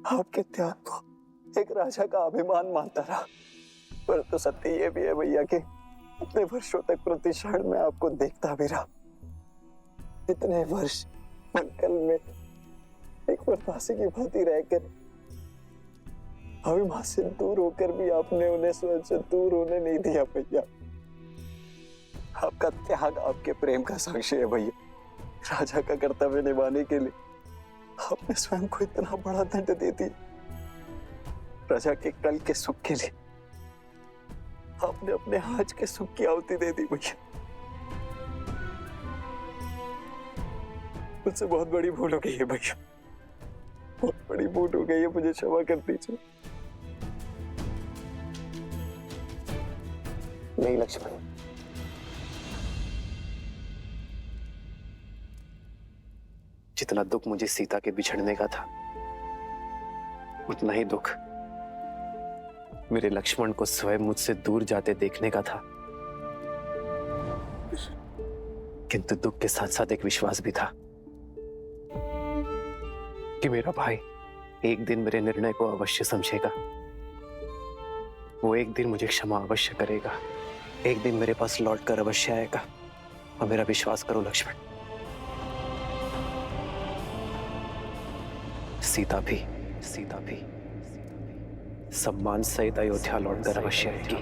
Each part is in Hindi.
आपके त्याग को एक राजा का अभिमान मानता रहा, पर तो सत्य ये भी है भैया कि इतने वर्षों तक प्रति क्षण में आपको देखता भी रहा। इतने वर्ष मंगल में एक प्रवासी की भांति रहकर अभिमान से दूर होकर भी आपने उन्हें स्वयं से दूर होने नहीं दिया भैया। आपका त्याग आपके प्रेम का साक्षी है भैया। राजा का कर्तव्य निभाने के लिए आपने स्वयं को इतना बड़ा दंड दे दिया। प्रजा के कल के सुख के लिए आपने अपने आज के सुख की आहुति दे दी भैया। मुझसे बहुत बड़ी भूल हो गई है भैया, बहुत बड़ी भूल हो गई है, मुझे क्षमा कर दीजिए। नहीं लक्ष्मण, जितना दुख मुझे सीता के बिछड़ने का था, उतना ही दुख मेरे लक्ष्मण को स्वयं मुझसे दूर जाते देखने का था। किंतु दुख के साथ साथ एक विश्वास भी था कि मेरा भाई एक दिन मेरे निर्णय को अवश्य समझेगा। वो एक दिन मुझे क्षमा अवश्य करेगा, एक दिन मेरे पास लौटकर अवश्य आएगा। और मेरा विश्वास करो लक्ष्मण, सीता भी सम्मान सहित अयोध्या लौटकर अवश्य आएगी।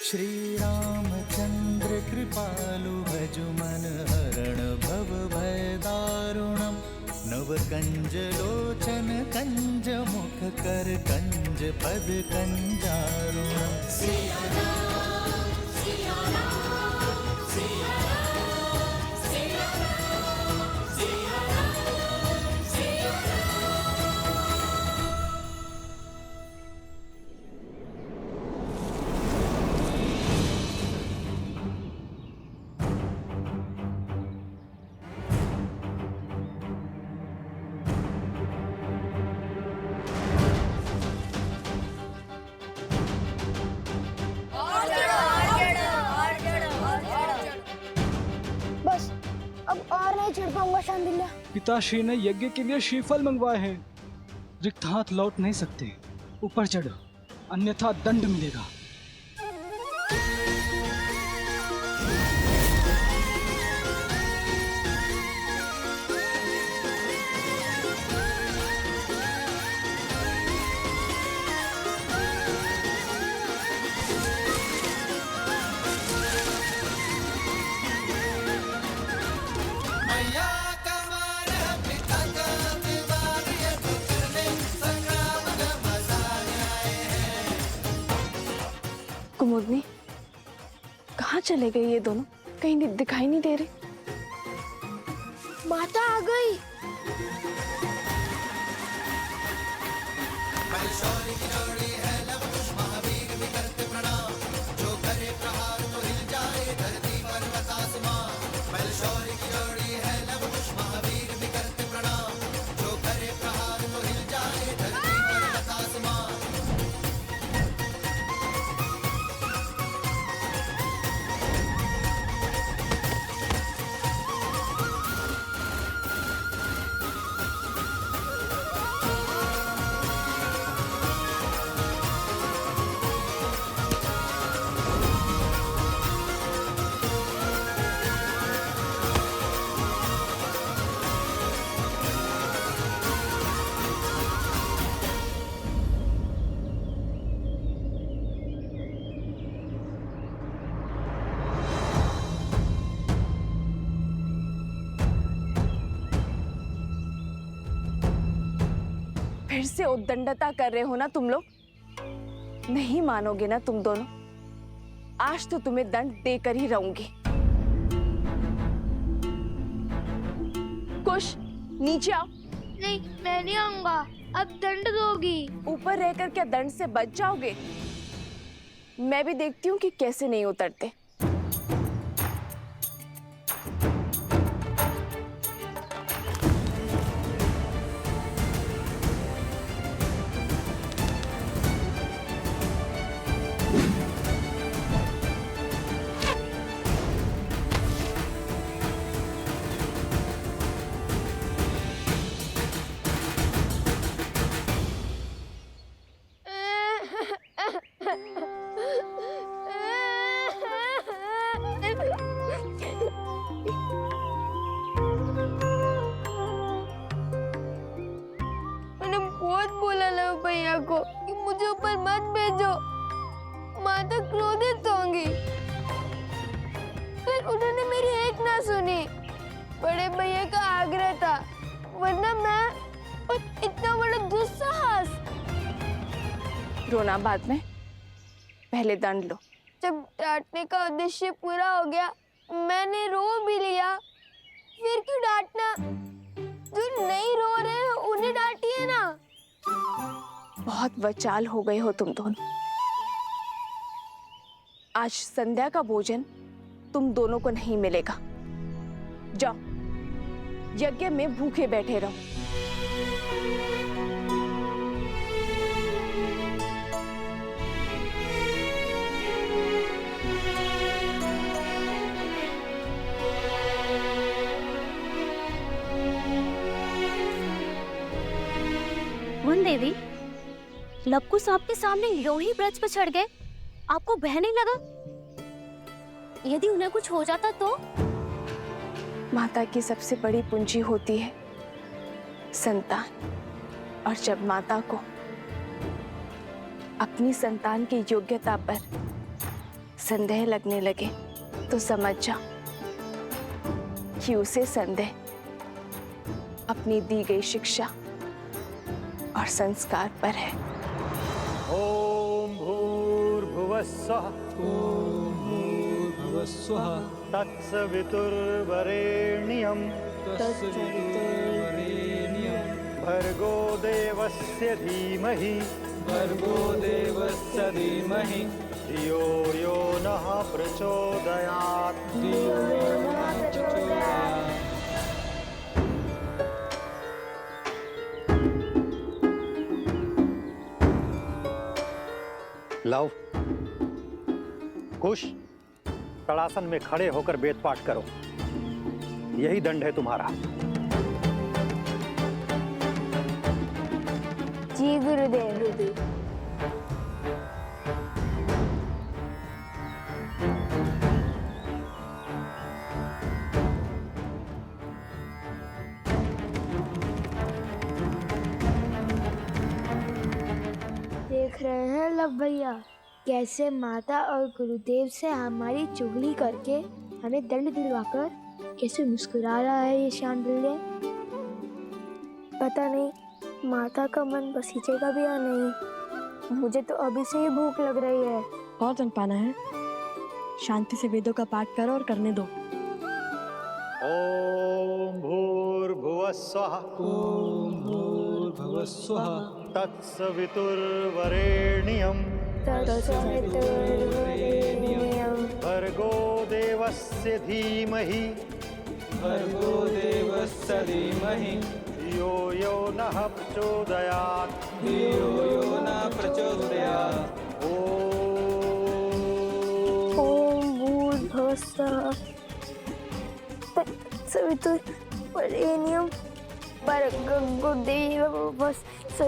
श्री रामचंद्र कृपालु भजु मन हरण भव भय दारुणम नव कंज लोचन कंज मुख कर कंज पद कंजारुणम। पिताश्री ने यज्ञ के लिए श्रीफल मंगवाए हैं। रिक्त हाथ लौट नहीं सकते। ऊपर चढ़ो, अन्यथा दंड मिलेगा। कुमुदनी, कहाँ चले गए ये दोनों? कहीं दिखाई नहीं दे रहे। माता आ गई। फिर से उद्दंडता कर रहे हो ना तुम लोग? नहीं मानोगे ना तुम दोनों? आज तो तुम्हें दंड देकर ही रहूंगी। कुश, नीचे आओ। नहीं, मैं नहीं आऊंगा। अब दंड दोगी। ऊपर रहकर क्या दंड से बच जाओगे? मैं भी देखती हूँ कि कैसे नहीं उतरते। भैया को कि मुझे ऊपर मत भेजो, माता क्रोधित होंगी। फिर उन्होंने मेरी एक ना सुनी। बड़े भैया का आग्रह था, वरना मैं और इतना बड़ा दुस्साहस। रोना बाद में, पहले दंड लो। जब डांटने का उद्देश्य पूरा हो गया, मैंने रो भी लिया। फिर क्यों डांटना? जो नहीं रो रहे हैं उन्हें डांटिए ना। बहुत वचाल हो गए हो तुम दोनों। आज संध्या का भोजन तुम दोनों को नहीं मिलेगा। जाओ, यज्ञ में भूखे बैठे रहो। वन देवी, लवकुश आपके सामने यूं ही ब्रज पर चढ़ गए, आपको भय नहीं लगा? यदि उन्हें कुछ हो जाता तो? माता की सबसे बड़ी पूंजी होती है संतान, और जब माता को अपनी संतान की योग्यता पर संदेह लगने लगे तो समझ जाओ कि उसे संदेह अपनी दी गई शिक्षा और संस्कार पर है। ओम भूर्भुवस्सुः तत्सवितुर्वरेण्यं भर्गो देवस्य धीमहि धियो यो नः प्रचोदयात्। लव, कुश, तड़ासन में खड़े होकर वेद पाठ करो। यही दंड है तुम्हारा। जी गुरुदेव। देख रहे हैं लव भैया, कैसे माता और गुरुदेव से हमारी चुगली करके हमें दंड दिलवाकर कैसे मुस्कुरा रहा है ये शांडिल्य। पता नहीं माता का मन बसीचेगा भी या नहीं। मुझे तो अभी से ही भूख लग रही है। और दंड पाना है? शांति से वेदों का पाठ करो और करने दो। ओम भूर्भुवस्सुः तत्सवितुर्वरेण्यं भर्गो देवस्य धीमहि धियो यो नः प्रचोदयात्। ओम भूर्भुवस्सुः तत्सवितुर्वरेण्यं भर्गो देवस्य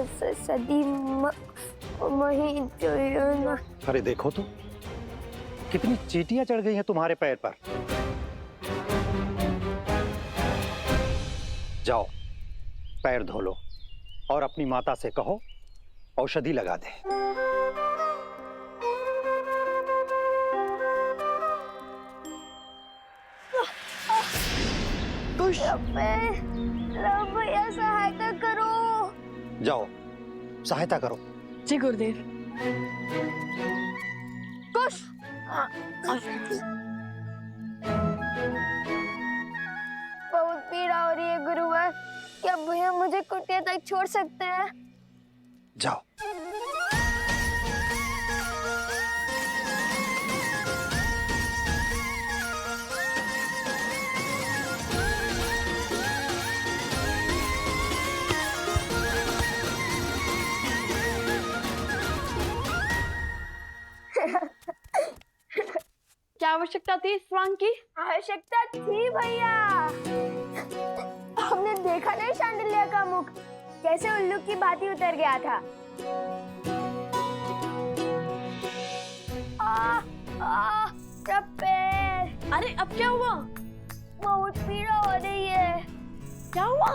धीमहि धियो यो नः। अरे देखो तो, कितनी चींटियां चढ़ गई हैं तुम्हारे पैर पर। जाओ, पैर धो लो और अपनी माता से कहो औषधि लगा दे। भैया सहायता करो। जाओ, सहायता करो। जी गुरुदेव। कुश बहुत पीड़ा हो रही है गुरुवर। क्या भैया मुझे कुटिया तक छोड़ सकते हैं? जाओ। क्या आवश्यकता थी इस स्वांग की? आवश्यकता थी भैया। हमने देखा नहीं शांडिल्य का मुख कैसे उल्लू की भांति उतर गया था। पैर। अरे अब क्या हुआ? बहुत पीड़ा हो रही है। क्या हुआ?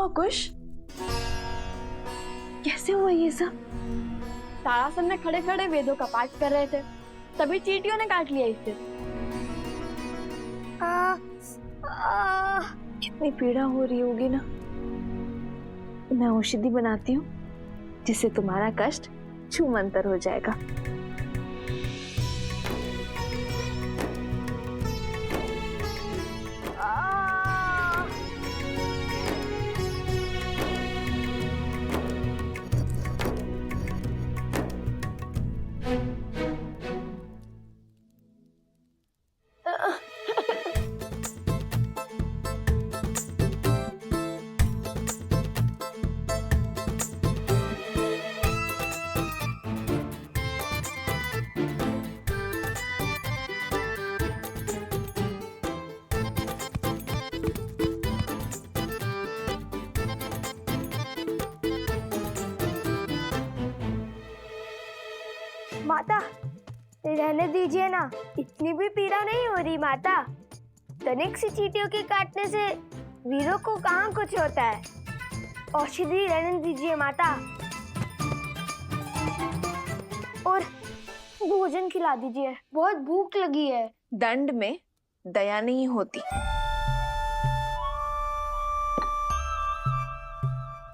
हुआ कुश? कैसे हुआ ये सब? तारासन में खड़े खड़े वेदों का पाठ कर रहे थे, तभी चींटियों ने काट लिया इसे। कितनी पीड़ा हो रही होगी ना। मैं औषधि बनाती हूँ जिससे तुम्हारा कष्ट छूमंतर हो जाएगा। माता, रहने दीजिए ना, इतनी भी पीड़ा नहीं हो रही माता। तनिक सी चींटियों के काटने से वीरों को कहाँ कुछ होता है। औषधि रहने दीजिए माता, और भोजन खिला दीजिए, बहुत भूख लगी है। दंड में दया नहीं होती।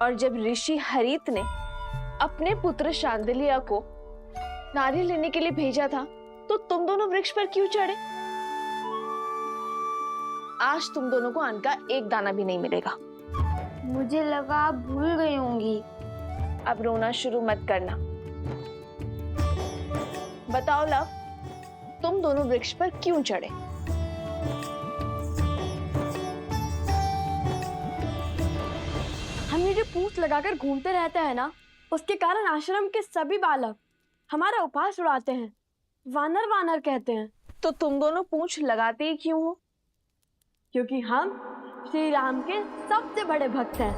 और जब ऋषि हरित ने अपने पुत्र शांडिल्य को नारियल लेने के लिए भेजा था, तो तुम दोनों वृक्ष पर क्यों चढ़े? आज तुम दोनों को अन्न का एक दाना भी नहीं मिलेगा। मुझे लगा आप भूल गई होंगी। अब रोना शुरू मत करना। बताओ लव, तुम दोनों वृक्ष पर क्यों चढ़े? हम ये जो पूंछ लगाकर घूमते रहते हैं ना, उसके कारण आश्रम के सभी बालक हमारा उपहास उड़ाते हैं, वानर वानर कहते हैं। तो तुम दोनों पूंछ लगाते ही क्यों हो? क्योंकि हम श्री राम के सबसे बड़े भक्त हैं।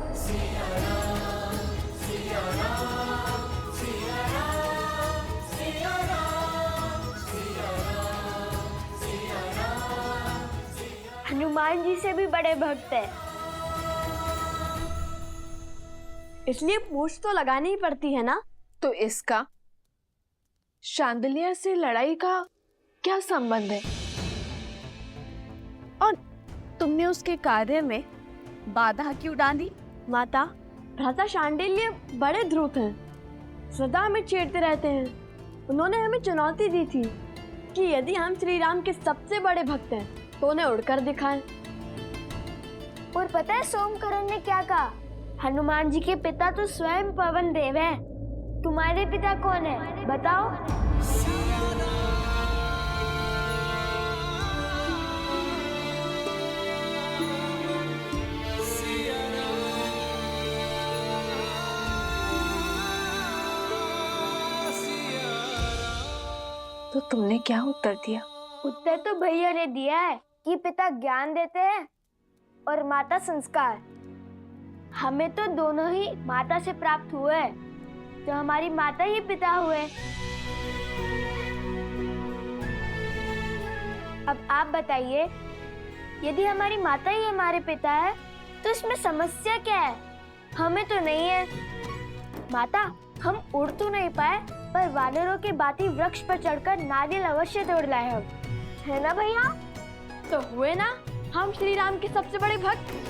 हनुमान जी से भी बड़े भक्त हैं। इसलिए पूंछ तो लगानी ही पड़ती है ना। तो इसका शांडिल्य से लड़ाई का क्या संबंध है? और तुमने उसके कार्य में बाधा क्यों डाली? माता, भ्राता शांडिल्य बड़े ध्रुत हैं, सदा हमें छेड़ते रहते हैं। उन्होंने हमें चुनौती दी थी कि यदि हम श्री राम के सबसे बड़े भक्त हैं तो उन्हें उड़कर दिखाएं। और पता है सोमकरण ने क्या कहा? हनुमान जी के पिता तो स्वयं पवन देव हैं। तुम्हारे पिता कौन है बताओ? तो तुमने क्या उत्तर दिया? उत्तर तो भैया ने दिया है कि पिता ज्ञान देते हैं और माता संस्कार। हमें तो दोनों ही माता से प्राप्त हुए, तो हमारी माता ही पिता हुए। अब आप बताइए, यदि हमारी माता ही हमारे पिता है तो इसमें समस्या क्या है? हमें तो नहीं है। माता, हम उड़ तो नहीं पाए, पर वानरों के बाती वृक्ष पर चढ़कर नारियल अवश्य तोड़ लाए हम, है ना भैया? तो हुए ना हम श्री राम के सबसे बड़े भक्त।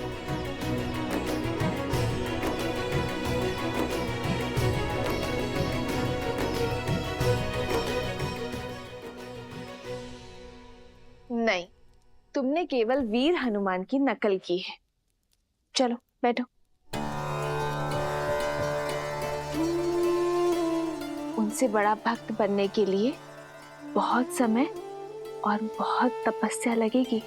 नहीं, तुमने केवल वीर हनुमान की नकल की है। चलो बैठो। उनसे बड़ा भक्त बनने के लिए बहुत समय और बहुत तपस्या लगेगी।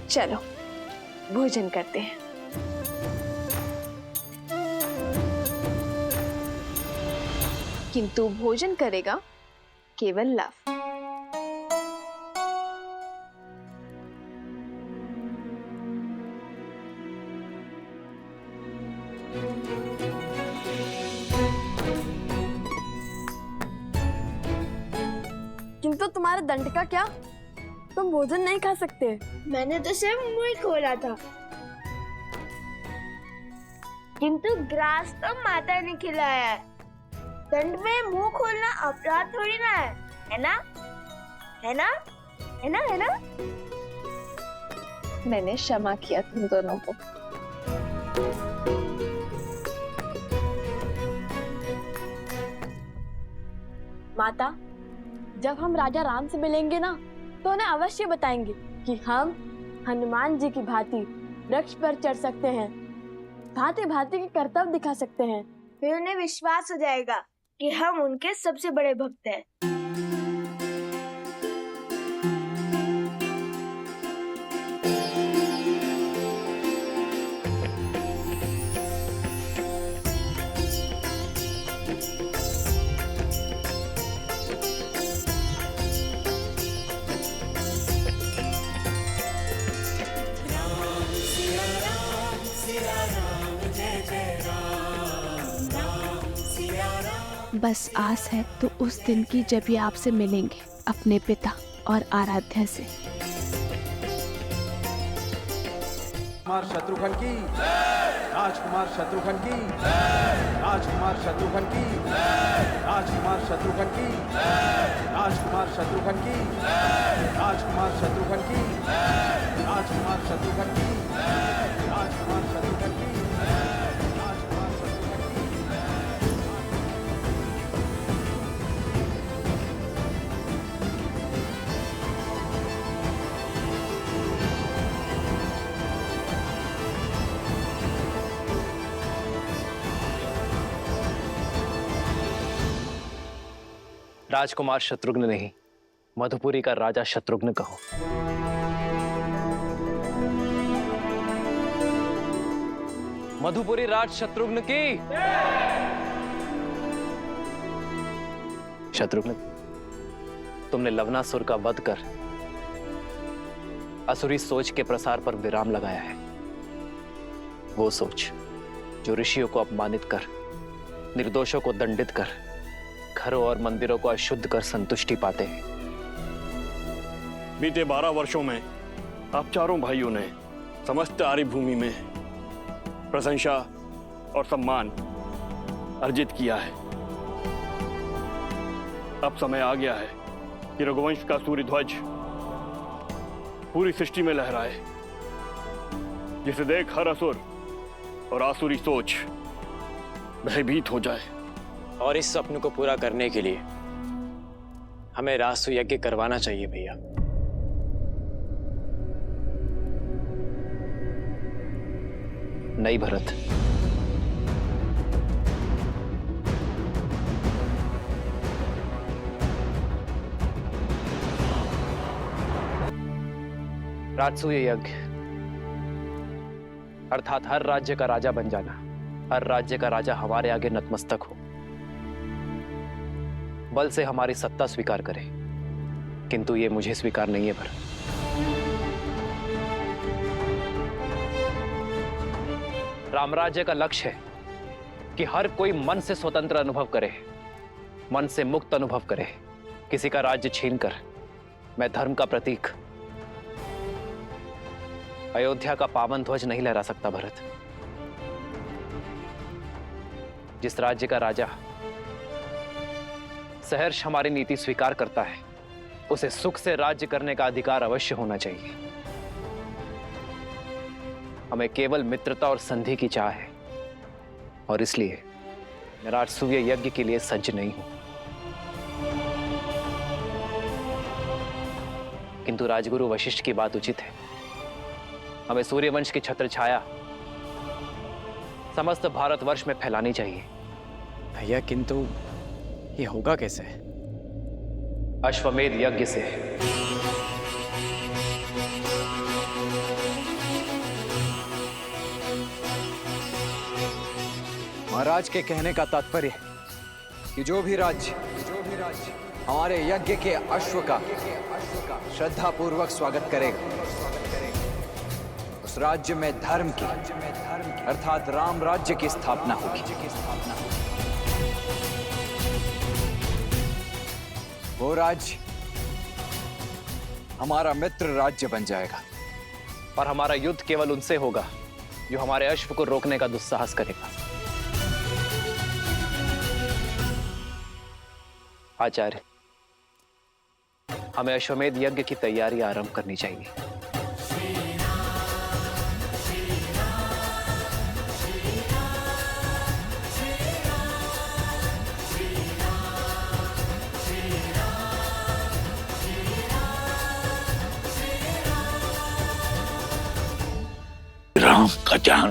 चलो भोजन करते हैं। किंतु भोजन करेगा केवल लव। किंतु तो तुम्हारे दंड का क्या? तुम भोजन नहीं खा सकते। मैंने तो सिर्फ मुंह ही खोला था, किंतु ग्रास तो माता ने खिलाया है। दंड में मुंह खोलना अपराध थोड़ी ना है ना? है ना? है ना? है ना? मैंने क्षमा किया तुम दोनों को। माता, जब हम राजा राम से मिलेंगे ना, तो उन्हें अवश्य बताएंगे कि हम हनुमान जी की भांति वृक्ष पर चढ़ सकते हैं, भांति भांति के कर्तव्य दिखा सकते हैं। फिर उन्हें विश्वास हो जाएगा कि हम उनके सबसे बड़े भक्त हैं। बस आस है तो उस दिन की जब ये आपसे मिलेंगे अपने पिता और आराध्या से। कुमार शत्रुघ्न की, राजकुमार शत्रुघ्न की, राजकुमार शत्रुघ्न की, राजकुमार शत्रुघ्न की, राजकुमार शत्रुघ्न की, राजकुमार शत्रुघ्न की, राजकुमार शत्रुघ्न की, राजकुमार शत्रुघ्न की, राजकुमार शत्रुघ्न की। राजकुमार शत्रुघ्न नहीं, मधुपुरी का राजा शत्रुघ्न कहो। मधुपुरी राज शत्रुघ्न की। शत्रुघ्न, तुमने लवनासुर का वध कर असुरी सोच के प्रसार पर विराम लगाया है। वो सोच जो ऋषियों को अपमानित कर, निर्दोषों को दंडित कर, घरों और मंदिरों को अशुद्ध कर संतुष्टि पाते हैं। बीते 12 वर्षों में आप चारों भाइयों ने समस्त आर्य भूमि में प्रशंसा और सम्मान अर्जित किया है। अब समय आ गया है कि रघुवंश का सूर्य ध्वज पूरी सृष्टि में लहराए, जिसे देख हर असुर और आसुरी सोच भयभीत हो जाए। और इस सपने को पूरा करने के लिए हमें रासु यज्ञ करवाना चाहिए भैया। नहीं भरत, राजसूय यज्ञ अर्थात हर राज्य का राजा बन जाना, हर राज्य का राजा हमारे आगे नतमस्तक हो, बल से हमारी सत्ता स्वीकार करे। किंतु ये मुझे स्वीकार नहीं है भरत। रामराज्य का लक्ष्य है कि हर कोई मन से स्वतंत्र अनुभव करे, मन से मुक्त अनुभव करे। किसी का राज्य छीनकर मैं धर्म का प्रतीक अयोध्या का पावन ध्वज नहीं लहरा सकता भरत। जिस राज्य का राजा सहर्ष हमारी नीति स्वीकार करता है, उसे सुख से राज्य करने का अधिकार अवश्य होना चाहिए। हमें केवल मित्रता और संधि की चाह है, और इसलिए मैं राजसूय यज्ञ के लिए सज्ज नहीं हूं। किंतु राजगुरु वशिष्ठ की बात उचित है। हमें सूर्यवंश की छत्र छाया समस्त भारतवर्ष में फैलानी चाहिए। भैया, किंतु ये होगा कैसे? अश्वमेध यज्ञ से। महाराज के कहने का तात्पर्य है कि जो भी राज्य हमारे यज्ञ के अश्व का श्रद्धा पूर्वक स्वागत करेगा, उस राज्य में धर्म की अर्थात राम राज्य की स्थापना होगी। वो राज्य हमारा मित्र राज्य बन जाएगा। पर हमारा युद्ध केवल उनसे होगा जो हमारे अश्व को रोकने का दुस्साहस करेगा। आचार्य, हमें अश्वमेध यज्ञ की तैयारी आरंभ करनी चाहिए। राम का ध्यान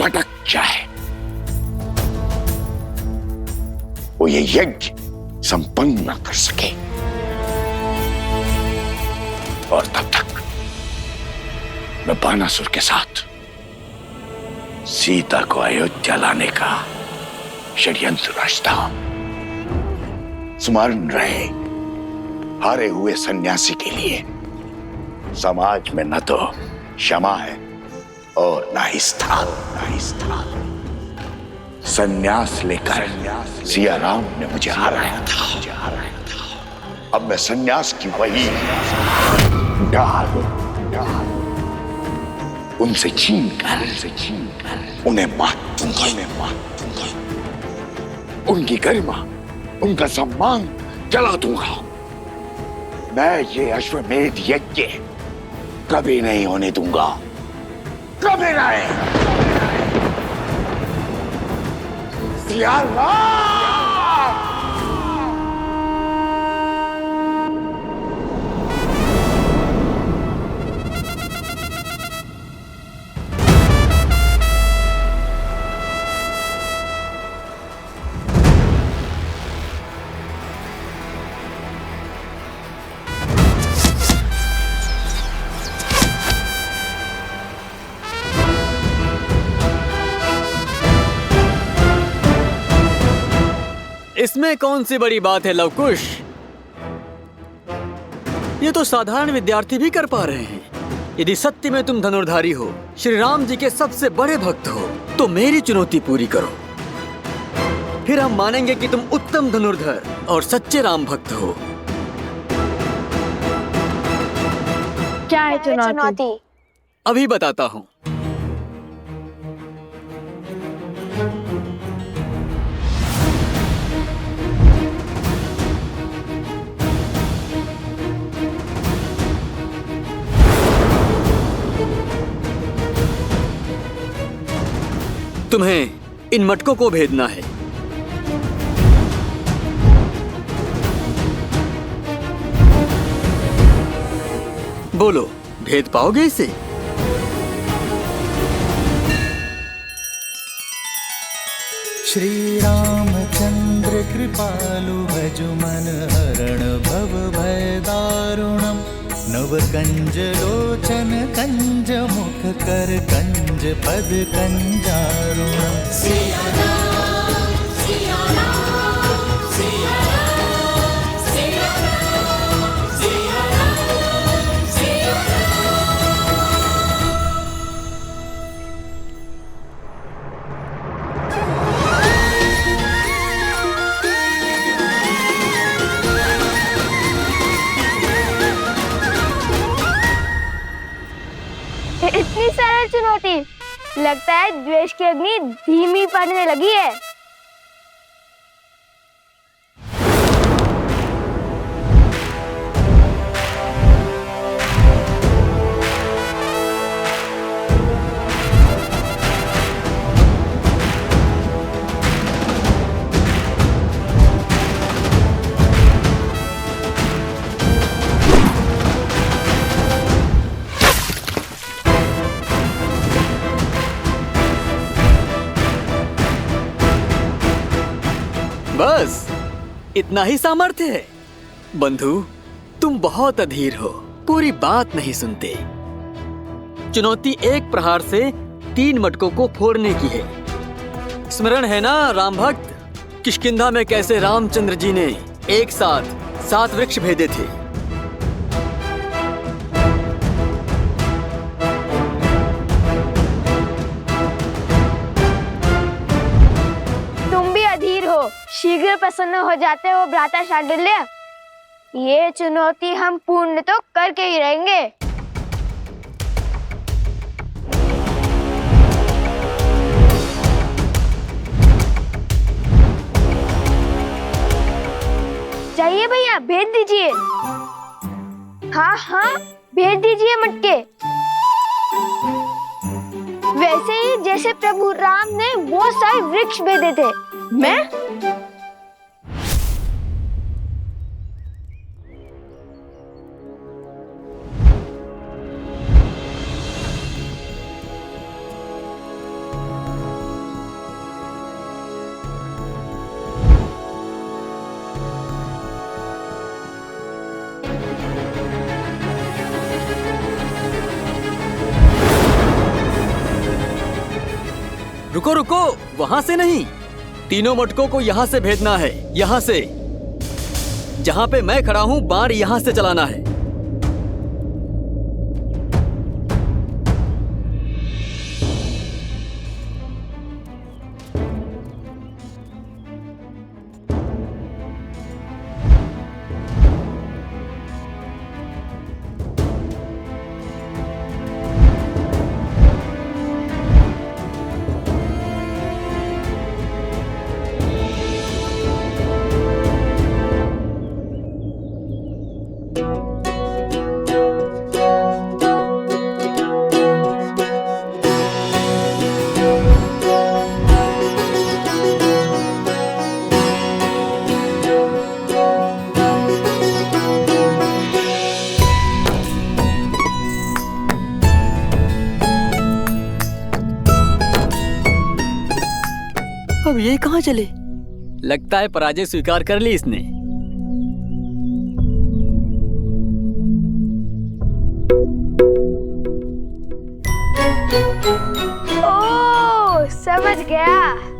भटक जाए, वो ये यज्ञ संपन्न न कर सके, और तब तक मैं बानासुर के साथ सीता को अयोध्या लाने का षड्यंत्र रचता हूं। स्मरण रहे, हारे हुए सन्यासी के लिए समाज में न तो क्षमा है और ना ही स्थान। सन्यास लेकर सिया राम ने मुझे हराया था। अब मैं सन्यास की वही ढाल उनसे छीन कर उन्हें मार दूंगा। उनकी गरिमा, उनका सम्मान जला दूंगा। मैं ये अश्वमेध यज्ञ कभी नहीं होने दूंगा, कभी नहीं। सिया राम! इसमें कौन सी बड़ी बात है लवकुश? ये तो साधारण विद्यार्थी भी कर पा रहे हैं। यदि सत्य में तुम धनुर्धारी हो, श्री राम जी के सबसे बड़े भक्त हो, तो मेरी चुनौती पूरी करो। फिर हम मानेंगे कि तुम उत्तम धनुर्धर और सच्चे राम भक्त हो। क्या है चुनौती? अभी बताता हूँ। तुम्हें इन मटकों को भेदना है। बोलो, भेद पाओगे इसे? श्री रामचंद्र कृपालु भजु मन हरण भव भय दारुणम। नव कंज लोचन कंज मुख कर कंज पद कंजारुणम। सिया राम, सिया राम, सिया राम, सिया राम, सिया राम, सिया इतनी सरल चुनौती, लगता है द्वेष की अग्नि धीमी पड़ने लगी है। बस इतना ही सामर्थ्य है? बंधु, तुम बहुत अधीर हो, पूरी बात नहीं सुनते। चुनौती एक प्रहार से 3 मटकों को फोड़ने की है। स्मरण है ना राम भक्त, किष्किंधा में कैसे रामचंद्र जी ने एक साथ 7 वृक्ष भेदे थे। तुम भी अधीर हो, शीघ्र प्रसन्न हो जाते हो भ्राता शांडिल्य। ये चुनौती हम पूर्ण तो करके ही रहेंगे। चाहिए भैया, भेज दीजिए। हाँ हाँ, भेज दीजिए मटके। वैसे ही जैसे प्रभु राम ने वो सारे वृक्ष भेजे थे। मैं रुको रुको, वहां से नहीं, तीनों मटकों को यहाँ से भेजना है। यहाँ से, जहाँ पे मैं खड़ा हूँ, बाण यहाँ से चलाना है। अब ये कहाँ चले? लगता है पराजय स्वीकार कर ली इसने। ओह, समझ गया।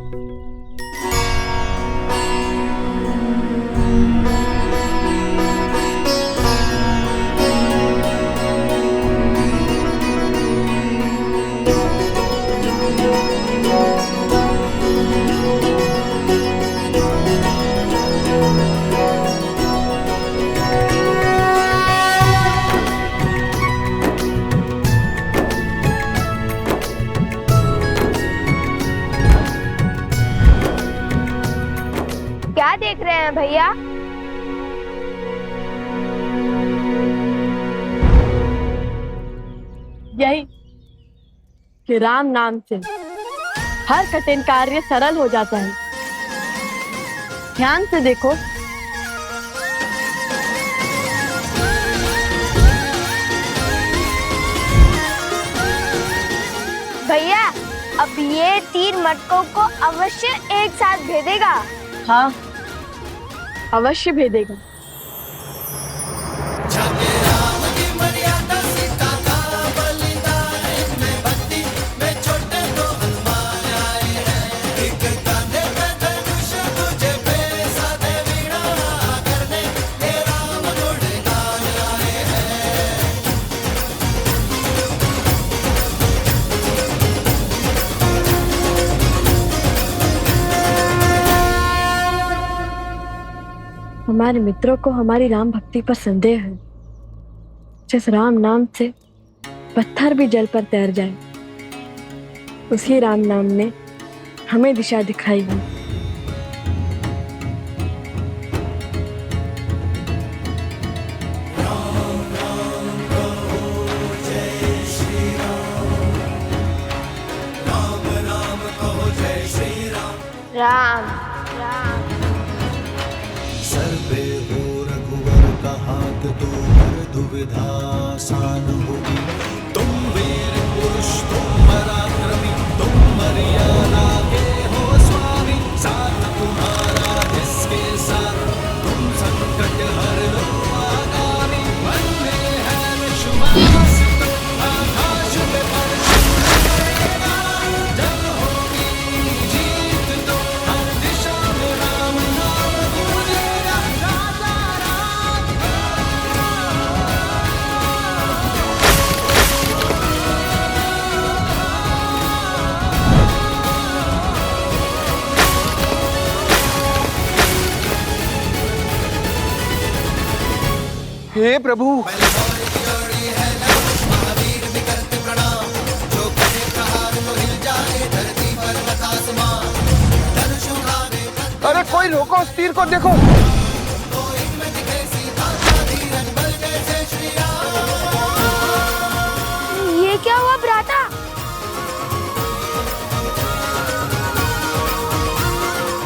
क्या देख रहे हैं भैया? यही कि राम नाम से हर कठिन कार्य सरल हो जाता है। ध्यान से देखो। भैया, अब ये 3 मटकों को अवश्य एक साथ भेदेगा। हाँ, अवश्य भेदेगा। हमारे मित्रों को हमारी राम भक्ति पर संदेह है। जिस राम नाम से पत्थर भी जल पर तैर जाए, उसी राम नाम ने हमें दिशा दिखाई है। राम सर्वे हो रघुवर कहात तो हर दुविधा आसान होगी। तुम वीर पुरुष, तुम पराक्रमी, तुम मर्यादा के हो स्वामी। साथ तुम्हारा जिसके साथ, तुम संकट हर लो आगामी। वंदे है विश्वास तो आकाश में वर्षित करेगा। जब होगी जीत तो हर दिशा में राम नाम गूंजेगा। राजा राम हे प्रभु। अरे कोई रोको उस तीर को, देखो। ये क्या हुआ भ्राता?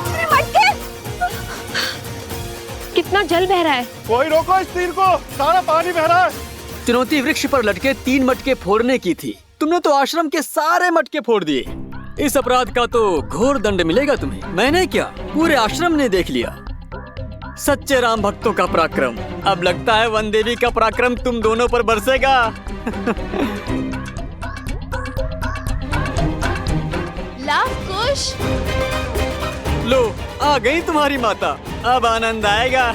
अरे मटके! कितना जल बह रहा है। कोई रोको इस तीर को, सारा पानी बह रहा है। चुनौती वृक्ष पर लटके 3 मटके फोड़ने की थी, तुमने तो आश्रम के सारे मटके फोड़ दिए। इस अपराध का तो घोर दंड मिलेगा तुम्हें। मैंने क्या, पूरे आश्रम ने देख लिया। सच्चे राम भक्तों का पराक्रम। अब लगता है वन देवी का पराक्रम तुम दोनों पर बरसेगा। लव कुश, लो आ गई तुम्हारी माता, अब आनंद आएगा।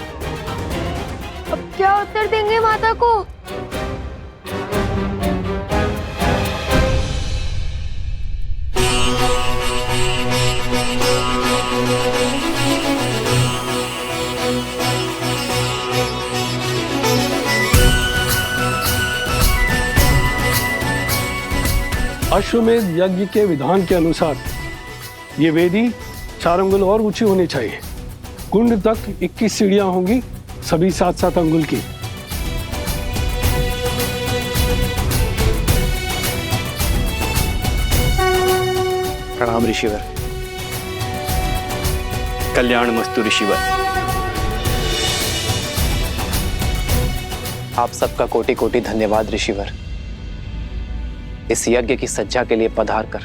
अब क्या उत्तर देंगे माता को? अश्वमेध यज्ञ के विधान के अनुसार ये वेदी 4 अंगुल और ऊंची होनी चाहिए। कुंड तक 21 सीढ़ियां होंगी, सभी 7-7 अंगुल की। प्रणाम ऋषिवर। कल्याण मस्तु ऋषिवर। आप सबका कोटि कोटि धन्यवाद ऋषिवर। इस यज्ञ की सज्जा के लिए पधार कर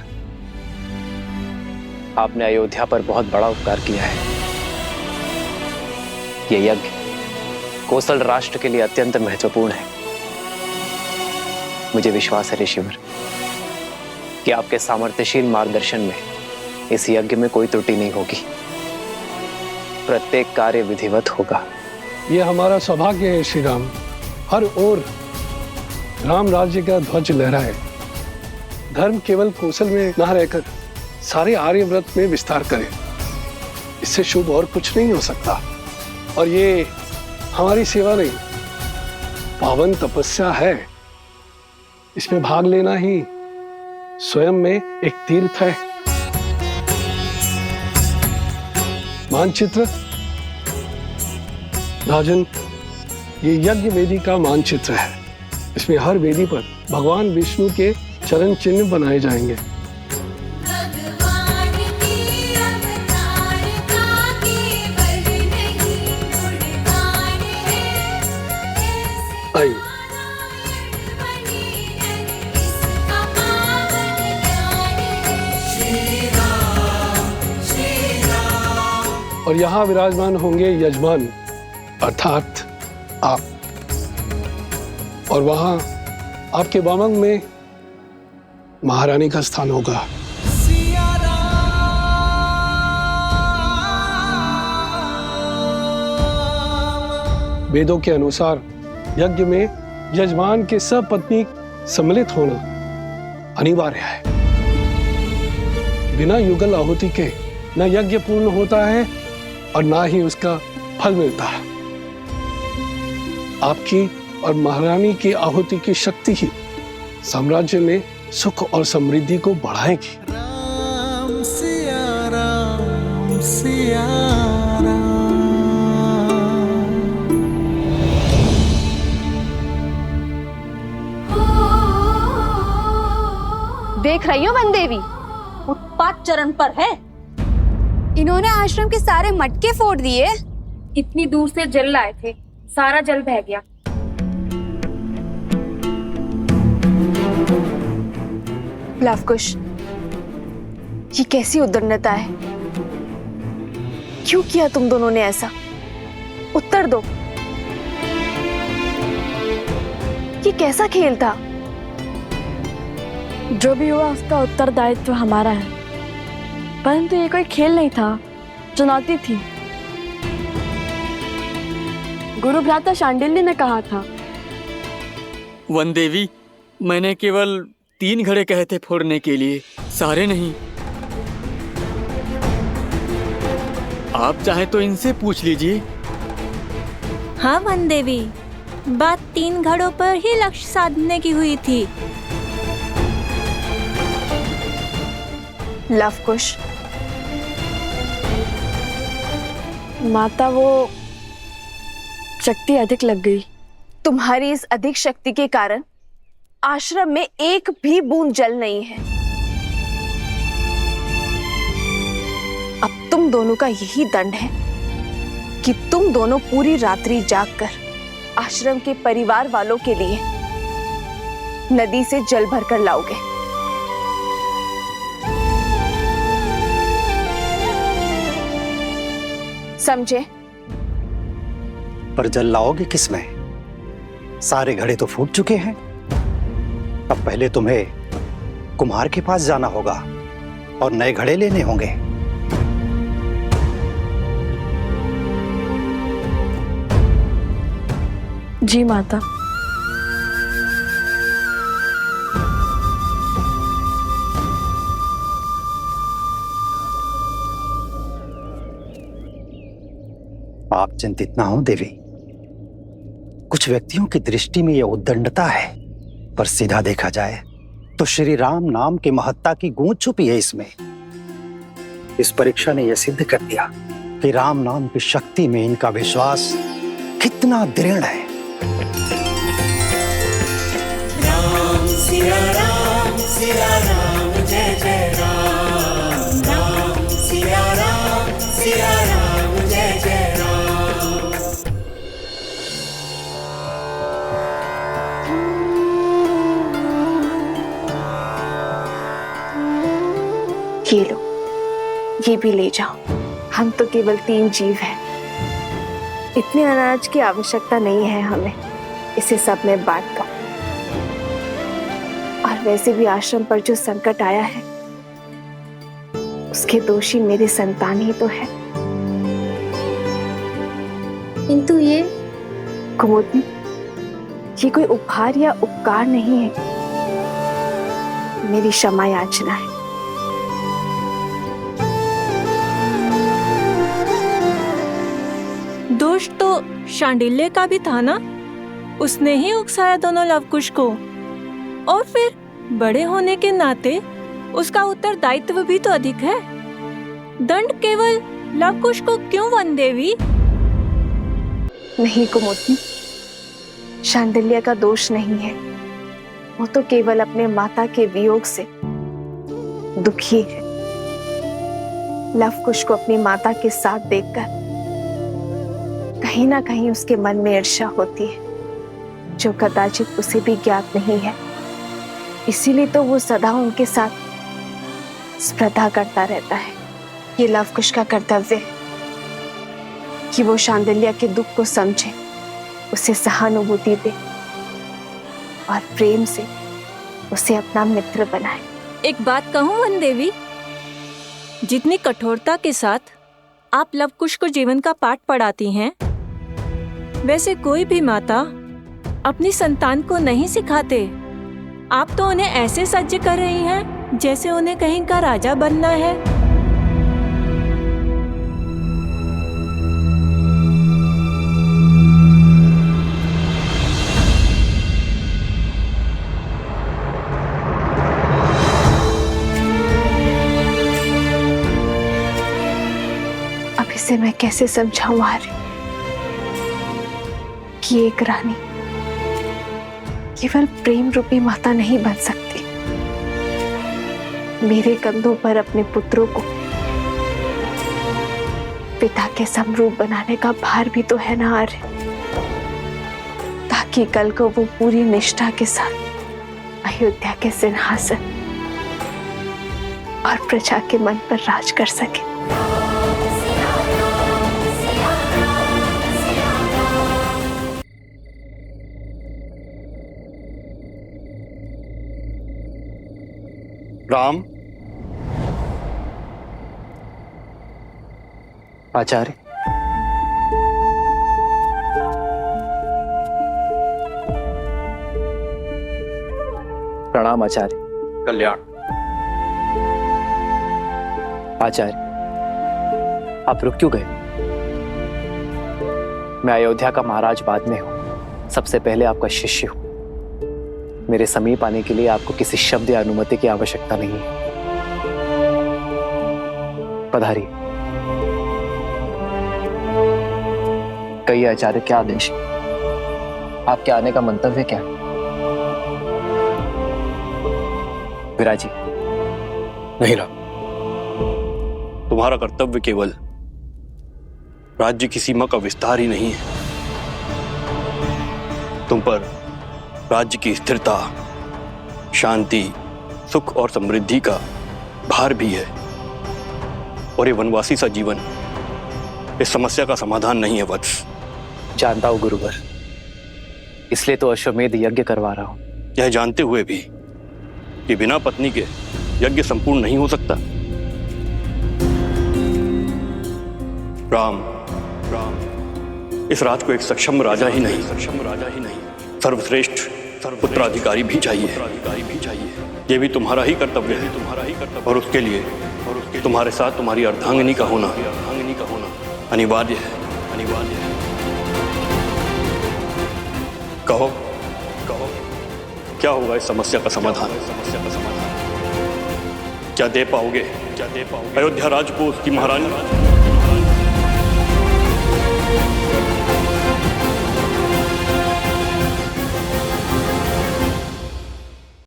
आपने अयोध्या पर बहुत बड़ा उपकार किया है। ये यज्ञ कोसल राष्ट्र के लिए अत्यंत महत्वपूर्ण है। मुझे विश्वास है ऋषिवर कि आपके सामर्थ्यशील मार्गदर्शन में इस यज्ञ में कोई त्रुटि नहीं होगी, प्रत्येक कार्य विधिवत होगा। ये हमारा सौभाग्य है श्री राम। हर ओर राम राज्य का ध्वज लहराए। धर्म केवल कौशल में न रहकर सारे आर्यव्रत में विस्तार करे। इससे शुभ और कुछ नहीं हो सकता। और ये हमारी सेवा नहीं, पावन तपस्या है। इसमें भाग लेना ही स्वयं में एक तीर्थ है। मानचित्र राजन, ये यज्ञ वेदी का मानचित्र है। इसमें हर वेदी पर भगवान विष्णु के चरण चिन्ह बनाए जाएंगे। आइए। और यहाँ विराजमान होंगे यजमान अर्थात आप, और वहां आपके वामंग में महारानी का स्थान होगा। वेदों के अनुसार यज्ञ में यजमान के सपत्नी सम्मिलित होना अनिवार्य है। बिना युगल आहुति के न यज्ञ पूर्ण होता है और ना ही उसका फल मिलता है। आपकी और महारानी की आहुति की शक्ति ही साम्राज्य में सुख और समृद्धि को बढ़ाएगी। राम सिया राम सिया राम। देख रही हो वन देवी, उत्पात चरण पर है। इन्होंने आश्रम के सारे मटके फोड़ दिए। इतनी दूर से जल लाए थे, सारा जल बह गया। लवकुश, ये कैसी उद्दंडता है? क्यों किया तुम दोनों ने ऐसा? उत्तर दो। ये कैसा खेल था? जो भी हुआ उसका उत्तरदायित्व हमारा है, परंतु ये कोई खेल नहीं था, चुनौती थी। गुरु भ्राता शांडिल्य ने कहा था। वन देवी, मैंने केवल 3 घड़े कहे थे फोड़ने के लिए, सारे नहीं। आप चाहे तो इनसे पूछ लीजिए। हाँ वन देवी, बात 3 घड़ों पर ही लक्ष्य साधने की हुई थी। लवकुश, माता वो शक्ति अधिक लग गई। तुम्हारी इस अधिक शक्ति के कारण आश्रम में एक भी बूंद जल नहीं है। अब तुम दोनों का यही दंड है कि तुम दोनों पूरी रात्रि जागकर आश्रम के परिवार वालों के लिए नदी से जल भरकर लाओगे। समझे? पर जल लाओगे किसमें? सारे घड़े तो फूट चुके हैं। अब पहले तुम्हें कुम्हार के पास जाना होगा और नए घड़े लेने होंगे। जी माता। आप चिंतित ना हो देवी। कुछ व्यक्तियों की दृष्टि में यह उद्दंडता है, पर सीधा देखा जाए तो श्री राम नाम की महत्ता की गूंज छुपी है इसमें। इस परीक्षा ने यह सिद्ध कर दिया कि राम नाम की शक्ति में इनका विश्वास कितना दृढ़ है। राम सिया राम जय जय राम। राम सिया राम जय जय राम। ये लो, ये भी ले जाओ। हम तो केवल 3 जीव हैं। इतने अनाज की आवश्यकता नहीं है हमें, इसे सब में बांट दो। और वैसे भी आश्रम पर जो संकट आया है उसके दोषी मेरी संतान ही तो है। किंतु ये कुमुदनी, ये कोई उपहार या उपकार नहीं है, मेरी क्षमा याचना है। दोष तो शांडिल्य का भी था ना, उसने ही उकसाया दोनों लवकुश को, और फिर बड़े होने के नाते उसका उत्तरदायित्व भी तो अधिक है। दंड केवल लवकुश को क्यों वन देवी? नहीं कुमुदनी, शांडिल्य का दोष नहीं है। वो तो केवल अपने माता के वियोग से दुखी है। लवकुश को अपनी माता के साथ देखकर कहीं ना कहीं उसके मन में ईर्ष्या होती है, जो कदाचित उसे भी ज्ञात नहीं है। इसीलिए तो वो सदा उनके साथ स्पर्धा करता रहता है। ये लवकुश का कर्तव्य है कि वो शांडिल्य के दुख को समझे, उसे सहानुभूति दे और प्रेम से उसे अपना मित्र बनाए। एक बात कहूं वन देवी, जितनी कठोरता के साथ आप लवकुश को जीवन का पाठ पढ़ाती हैं, वैसे कोई भी माता अपनी संतान को नहीं सिखाते। आप तो उन्हें ऐसे सज्ज कर रही हैं जैसे उन्हें कहीं का राजा बनना है। अब इसे मैं कैसे समझाऊं आर्य कि एक रानी केवल प्रेम रूपी माता नहीं बन सकती। मेरे कंधों पर अपने पुत्रों को पिता के समरूप बनाने का भार भी तो है ना आर्य, ताकि कल को वो पूरी निष्ठा के साथ अयोध्या के सिंहासन और प्रजा के मन पर राज कर सके। राम। आचार्य, प्रणाम आचार्य। कल्याण। आचार्य, आप रुक क्यों गए? मैं अयोध्या का महाराज बाद में हूं, सबसे पहले आपका शिष्य हूं। मेरे समीप आने के लिए आपको किसी शब्द या अनुमति की आवश्यकता नहीं है। पधारिए। कई आचार्य, क्या आदेश? आपके आने का मंतव्य क्या है? विराजी। नहीं राम, तुम्हारा कर्तव्य केवल राज्य की सीमा का विस्तार ही नहीं है, तुम पर राज्य की स्थिरता, शांति, सुख और समृद्धि का भार भी है। और ये वनवासी सा जीवन इस समस्या का समाधान नहीं है वत्स। जानता हूं गुरुवर, इसलिए तो अश्वमेध यज्ञ करवा रहा हूं। यह जानते हुए भी कि बिना पत्नी के यज्ञ संपूर्ण नहीं हो सकता। राम, इस राज को एक सक्षम राजा ही नहीं, सर्वश्रेष्ठ पुत्राधिकारी भी चाहिए। ये भी तुम्हारा ही कर्तव्य है। और उसके लिए तुम्हारे साथ तुम्हारी अर्धांगिनी का होना अनिवार्य है। कहो, क्या होगा इस समस्या का समाधान? क्या दे पाओगे अयोध्या राज को उसकी महारानी?